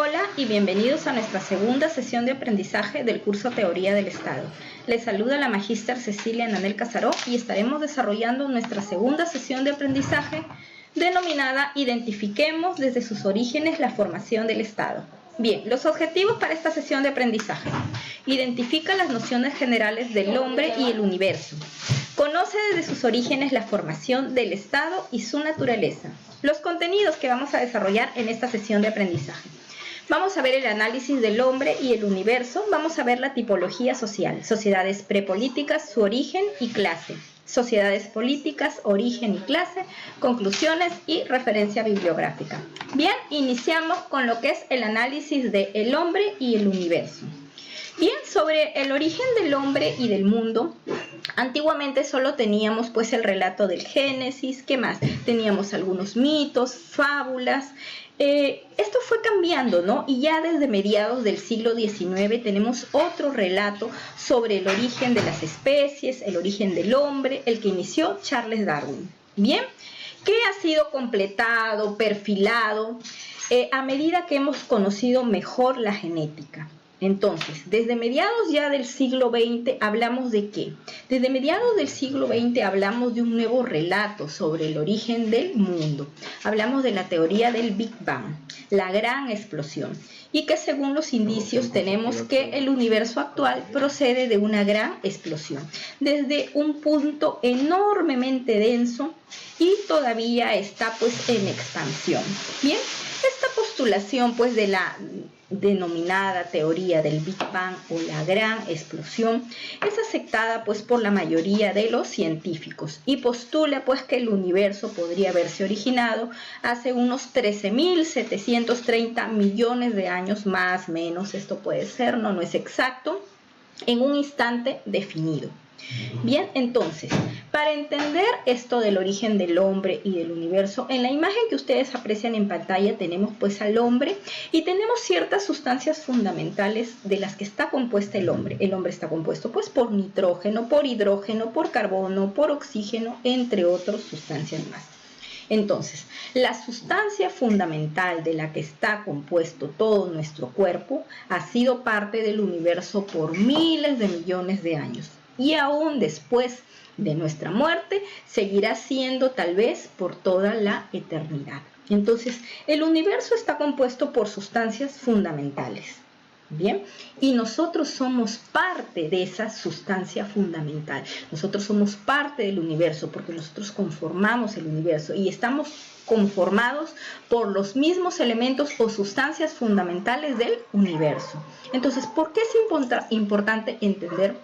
Hola y bienvenidos a nuestra segunda sesión de aprendizaje del curso Teoría del Estado. Les saluda la magíster Cecilia Nanel Casaró y estaremos desarrollando nuestra segunda sesión de aprendizaje denominada Identifiquemos desde sus orígenes la formación del Estado. Bien, los objetivos para esta sesión de aprendizaje. Identifica las nociones generales del hombre y el universo. Conoce desde sus orígenes la formación del Estado y su naturaleza. Los contenidos que vamos a desarrollar en esta sesión de aprendizaje. Vamos a ver el análisis del hombre y el universo. Vamos a ver la tipología social, sociedades prepolíticas, su origen y clase. Sociedades políticas, origen y clase, conclusiones y referencia bibliográfica. Bien, iniciamos con lo que es el análisis del hombre y el universo. Bien, sobre el origen del hombre y del mundo, antiguamente solo teníamos pues el relato del Génesis. ¿Qué más? Teníamos algunos mitos, fábulas. Esto fue cambiando, ¿no? Y ya desde mediados del siglo XIX tenemos otro relato sobre el origen de las especies, el origen del hombre, el que inició Charles Darwin. Bien, que ha sido completado, perfilado, a medida que hemos conocido mejor la genética. Entonces, desde mediados ya del siglo XX, ¿hablamos de qué? Desde mediados del siglo XX hablamos de un nuevo relato sobre el origen del mundo. Hablamos de la teoría del Big Bang, la gran explosión, y que según los indicios tenemos que el universo actual procede de una gran explosión, desde un punto enormemente denso y todavía está pues en expansión. Bien, esta postulación pues de la denominada teoría del Big Bang o la gran explosión es aceptada pues por la mayoría de los científicos y postula pues que el universo podría haberse originado hace unos 13.730 millones de años más o menos. Esto puede ser, no es exacto, en un instante definido. Bien, entonces, para entender esto del origen del hombre y del universo, en la imagen que ustedes aprecian en pantalla tenemos pues al hombre y tenemos ciertas sustancias fundamentales de las que está compuesta el hombre. El hombre está compuesto pues por nitrógeno, por hidrógeno, por carbono, por oxígeno, entre otras sustancias más. Entonces, la sustancia fundamental de la que está compuesto todo nuestro cuerpo ha sido parte del universo por miles de millones de años. Y aún después de nuestra muerte, seguirá siendo tal vez por toda la eternidad. Entonces, el universo está compuesto por sustancias fundamentales. Bien, y nosotros somos parte de esa sustancia fundamental. Nosotros somos parte del universo porque nosotros conformamos el universo y estamos conformados por los mismos elementos o sustancias fundamentales del universo. Entonces, ¿por qué es importante entender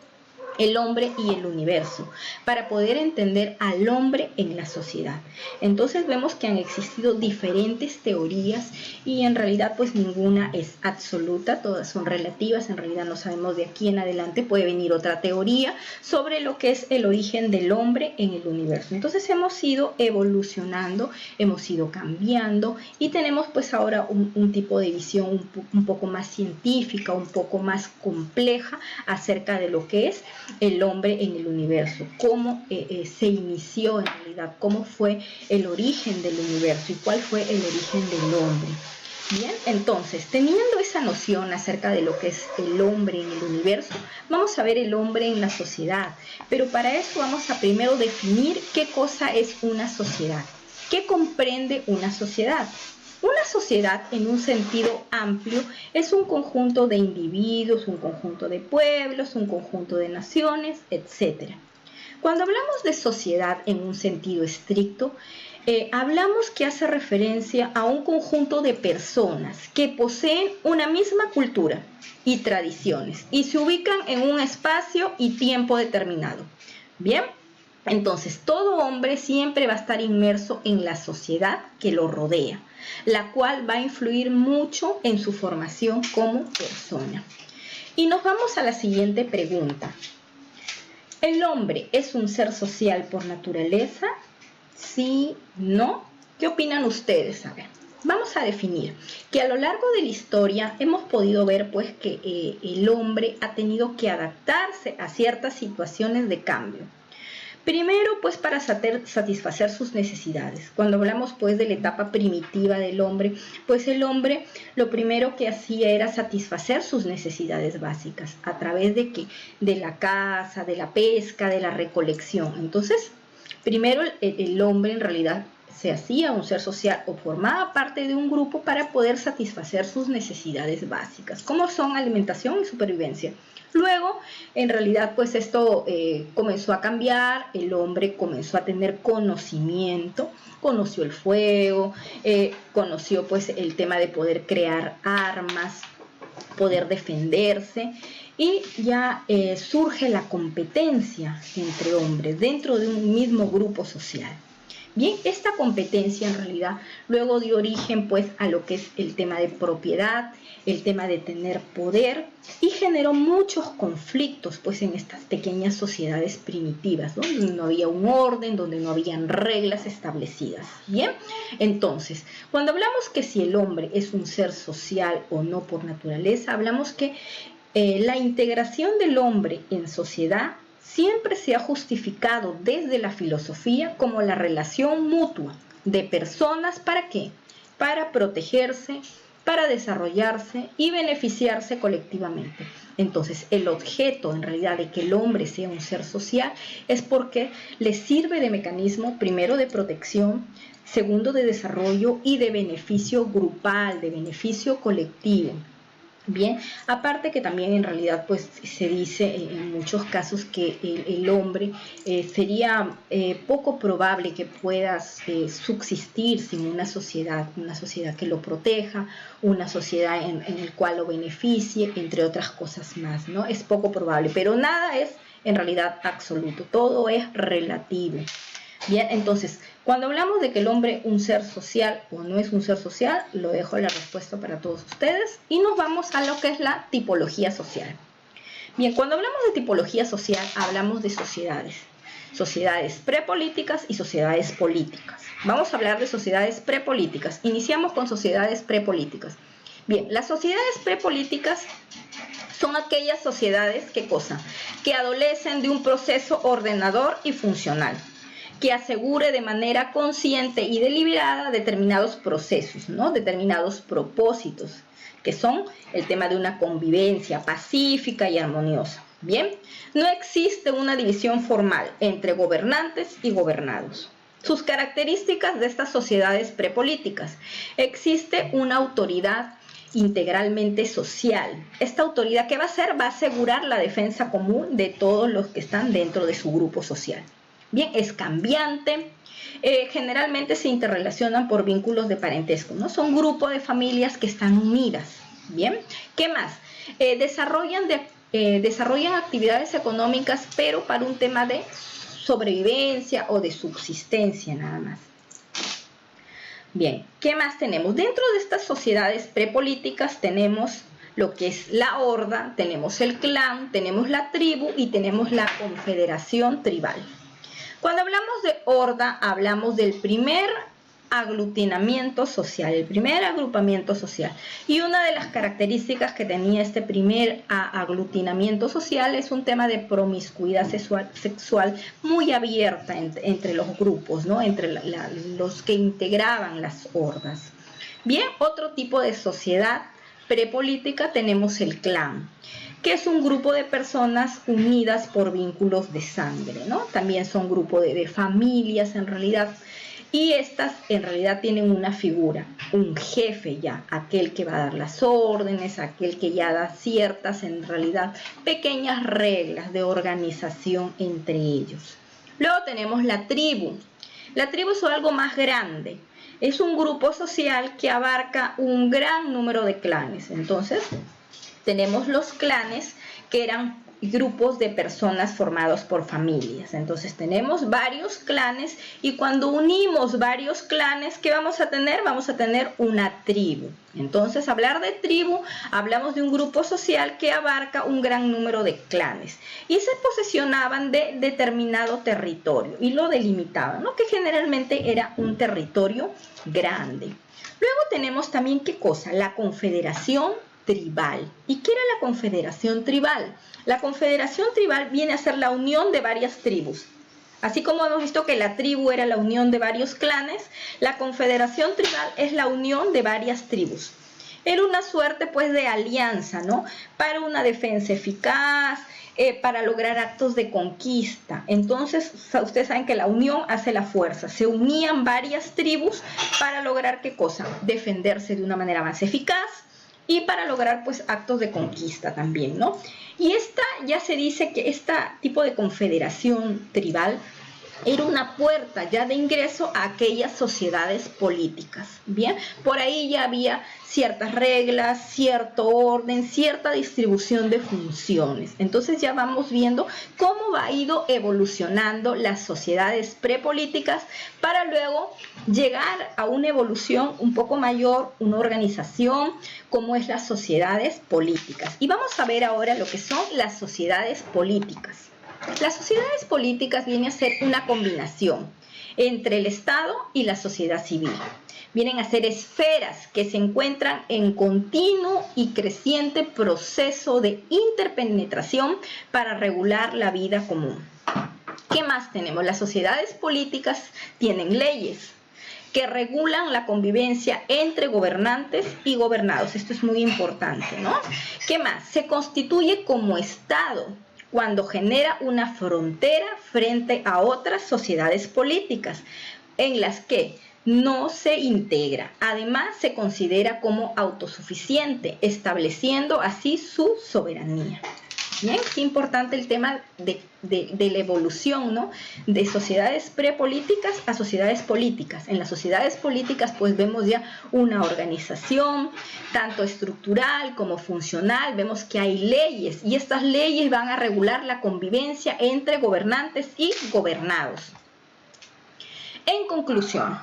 el hombre y el universo? Para poder entender al hombre en la sociedad. Entonces vemos que han existido diferentes teorías y en realidad pues ninguna es absoluta, todas son relativas. En realidad no sabemos de aquí en adelante, puede venir otra teoría sobre lo que es el origen del hombre en el universo. Entonces hemos ido evolucionando, hemos ido cambiando y tenemos pues ahora un tipo de visión un poco más científica, un poco más compleja acerca de lo que es el hombre en el universo, cómo se inició en realidad, cómo fue el origen del universo y cuál fue el origen del hombre. Bien, entonces, teniendo esa noción acerca de lo que es el hombre en el universo, vamos a ver el hombre en la sociedad, pero para eso vamos a primero definir qué cosa es una sociedad, qué comprende una sociedad. Una sociedad, en un sentido amplio, es un conjunto de individuos, un conjunto de pueblos, un conjunto de naciones, etc. Cuando hablamos de sociedad en un sentido estricto, hablamos que hace referencia a un conjunto de personas que poseen una misma cultura y tradiciones y se ubican en un espacio y tiempo determinado. Bien, entonces todo hombre siempre va a estar inmerso en la sociedad que lo rodea, la cual va a influir mucho en su formación como persona. Y nos vamos a la siguiente pregunta. ¿El hombre es un ser social por naturaleza? ¿Sí? ¿No? ¿Qué opinan ustedes? A ver, vamos a definir que a lo largo de la historia hemos podido ver pues que el hombre ha tenido que adaptarse a ciertas situaciones de cambio. Primero, pues para satisfacer sus necesidades. Cuando hablamos pues de la etapa primitiva del hombre, pues el hombre lo primero que hacía era satisfacer sus necesidades básicas. ¿A través de qué? De la caza, de la pesca, de la recolección. Entonces, primero el hombre en realidad se hacía un ser social o formaba parte de un grupo para poder satisfacer sus necesidades básicas, como son alimentación y supervivencia. Luego, en realidad, pues esto comenzó a cambiar, el hombre comenzó a tener conocimiento, conoció el fuego, conoció pues el tema de poder crear armas, poder defenderse, y ya surge la competencia entre hombres dentro de un mismo grupo social. Bien, esta competencia en realidad luego dio origen pues a lo que es el tema de propiedad, el tema de tener poder, y generó muchos conflictos pues en estas pequeñas sociedades primitivas, ¿no? Donde no había un orden, donde no habían reglas establecidas. Bien, entonces, cuando hablamos que si el hombre es un ser social o no por naturaleza, hablamos que la integración del hombre en sociedad siempre se ha justificado desde la filosofía como la relación mutua de personas. ¿Para qué? Para protegerse, para desarrollarse y beneficiarse colectivamente. Entonces, el objeto en realidad de que el hombre sea un ser social es porque le sirve de mecanismo, primero de protección, segundo de desarrollo y de beneficio grupal, de beneficio colectivo. Bien, aparte que también en realidad pues se dice en muchos casos que el hombre sería poco probable que pueda subsistir sin una sociedad que lo proteja, una sociedad en el cual lo beneficie, entre otras cosas más, ¿no? Es poco probable, pero nada es en realidad absoluto, todo es relativo. Bien, entonces, cuando hablamos de que el hombre es un ser social o no es un ser social, lo dejo la respuesta para todos ustedes y nos vamos a lo que es la tipología social. Bien, cuando hablamos de tipología social, hablamos de sociedades prepolíticas y sociedades políticas. Vamos a hablar de sociedades prepolíticas. Iniciamos con sociedades prepolíticas. Bien, las sociedades prepolíticas son aquellas sociedades, ¿qué cosa? Que adolecen de un proceso ordenador y funcional, que asegure de manera consciente y deliberada determinados procesos, ¿no? Determinados propósitos, que son el tema de una convivencia pacífica y armoniosa. Bien, no existe una división formal entre gobernantes y gobernados. Sus características de estas sociedades prepolíticas: existe una autoridad integralmente social. Esta autoridad, ¿qué va a hacer? Va a asegurar la defensa común de todos los que están dentro de su grupo social. Bien, es cambiante, generalmente se interrelacionan por vínculos de parentesco, ¿no? Son grupos de familias que están unidas. Bien, ¿qué más? Desarrollan actividades económicas, pero para un tema de sobrevivencia o de subsistencia nada más. Bien, ¿qué más tenemos? Dentro de estas sociedades prepolíticas tenemos lo que es la horda, tenemos el clan, tenemos la tribu y tenemos la confederación tribal. Cuando hablamos de horda, hablamos del primer aglutinamiento social, el primer agrupamiento social. Y una de las características que tenía este primer aglutinamiento social es un tema de promiscuidad sexual muy abierta entre los grupos, ¿no? Entre los que integraban las hordas. Bien, otro tipo de sociedad prepolítica tenemos el clan, que es un grupo de personas unidas por vínculos de sangre, ¿no? También son grupos de familias en realidad, y estas en realidad tienen una figura, un jefe ya, aquel que va a dar las órdenes, aquel que ya da ciertas en realidad pequeñas reglas de organización entre ellos. Luego tenemos la tribu. La tribu es algo más grande. Es un grupo social que abarca un gran número de clanes. Entonces, tenemos los clanes, que eran grupos de personas formados por familias. Entonces, tenemos varios clanes, y cuando unimos varios clanes, ¿qué vamos a tener? Vamos a tener una tribu. Entonces, hablar de tribu, hablamos de un grupo social que abarca un gran número de clanes y se posesionaban de determinado territorio y lo delimitaban, ¿no? Que generalmente era un territorio grande. Luego tenemos también, ¿qué cosa? La confederación tribal. ¿Y qué era la confederación tribal? La confederación tribal viene a ser la unión de varias tribus Así como hemos visto que la tribu era la unión de varios clanes, la confederación tribal es la unión de varias tribus. Era una suerte pues de alianza, ¿no? Para una defensa eficaz, para lograr actos de conquista. Entonces, ustedes saben que la unión hace la fuerza. Se unían varias tribus para lograr, ¿qué cosa? Defenderse de una manera más eficaz y para lograr pues actos de conquista también, ¿no? Y esta ya se dice que este tipo de confederación tribal era una puerta ya de ingreso a aquellas sociedades políticas. Bien, por ahí ya había ciertas reglas, cierto orden, cierta distribución de funciones. Entonces ya vamos viendo cómo ha ido evolucionando las sociedades prepolíticas para luego llegar a una evolución un poco mayor, una organización como es las sociedades políticas. Y vamos a ver ahora lo que son las sociedades políticas. Las sociedades políticas vienen a ser una combinación entre el Estado y la sociedad civil. Vienen a ser esferas que se encuentran en continuo y creciente proceso de interpenetración para regular la vida común. ¿Qué más tenemos? Las sociedades políticas tienen leyes que regulan la convivencia entre gobernantes y gobernados. Esto es muy importante, ¿no? ¿Qué más? Se constituye como Estado cuando genera una frontera frente a otras sociedades políticas en las que no se integra. Además, se considera como autosuficiente, estableciendo así su soberanía. Bien, es importante el tema de la evolución, ¿no? De sociedades prepolíticas a sociedades políticas. En las sociedades políticas pues vemos ya una organización tanto estructural como funcional, vemos que hay leyes y estas leyes van a regular la convivencia entre gobernantes y gobernados. En conclusión,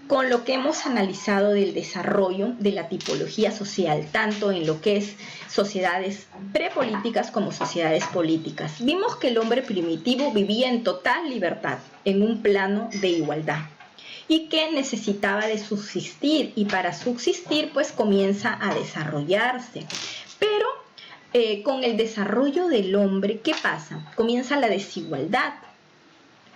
con lo que hemos analizado del desarrollo de la tipología social, tanto en lo que es sociedades prepolíticas como sociedades políticas, vimos que el hombre primitivo vivía en total libertad, en un plano de igualdad, y que necesitaba de subsistir, y para subsistir pues comienza a desarrollarse. Pero con el desarrollo del hombre, ¿qué pasa? Comienza la desigualdad.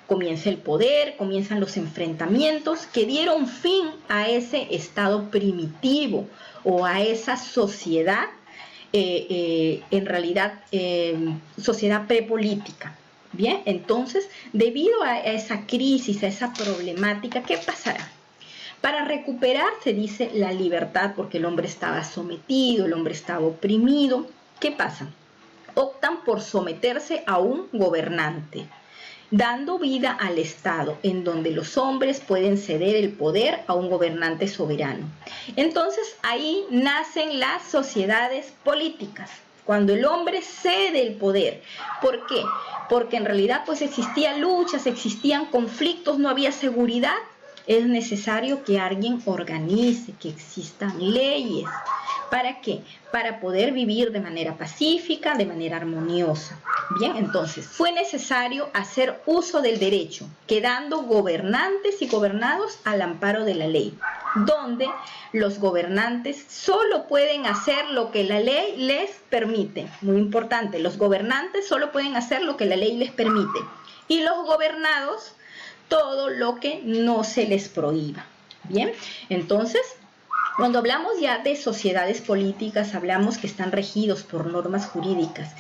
Comienza el poder, comienzan los enfrentamientos que dieron fin a ese estado primitivo o a esa sociedad, en realidad sociedad prepolítica. Bien, entonces, debido a esa crisis, a esa problemática, ¿qué pasará? Para recuperar, se dice, la libertad, porque el hombre estaba sometido, el hombre estaba oprimido. ¿Qué pasa? Optan por someterse a un gobernante, dando vida al Estado, en donde los hombres pueden ceder el poder a un gobernante soberano. Entonces ahí nacen las sociedades políticas, cuando el hombre cede el poder. ¿Por qué? Porque en realidad pues existían luchas, existían conflictos, no había seguridad. Es necesario que alguien organice, que existan leyes. ¿Para qué? Para poder vivir de manera pacífica, de manera armoniosa. Bien, entonces fue necesario hacer uso del derecho, quedando gobernantes y gobernados al amparo de la ley, donde los gobernantes solo pueden hacer lo que la ley les permite. Muy importante, los gobernantes solo pueden hacer lo que la ley les permite. Y los gobernados todo lo que no se les prohíba. Bien, entonces, cuando hablamos ya de sociedades políticas, hablamos que están regidos por normas jurídicas.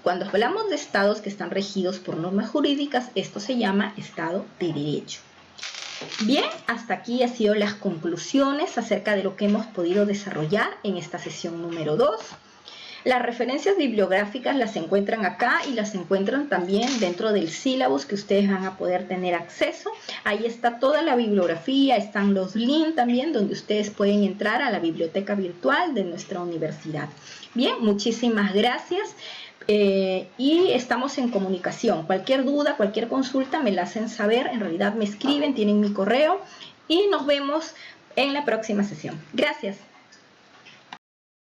Cuando hablamos de estados que están regidos por normas jurídicas, esto se llama Estado de Derecho. Bien, hasta aquí han sido las conclusiones acerca de lo que hemos podido desarrollar en esta sesión número 2. Las referencias bibliográficas las encuentran acá y las encuentran también dentro del sílabus que ustedes van a poder tener acceso. Ahí está toda la bibliografía, están los links también donde ustedes pueden entrar a la biblioteca virtual de nuestra universidad. Bien, muchísimas gracias y estamos en comunicación. Cualquier duda, cualquier consulta me la hacen saber, en realidad me escriben, tienen mi correo y nos vemos en la próxima sesión. Gracias.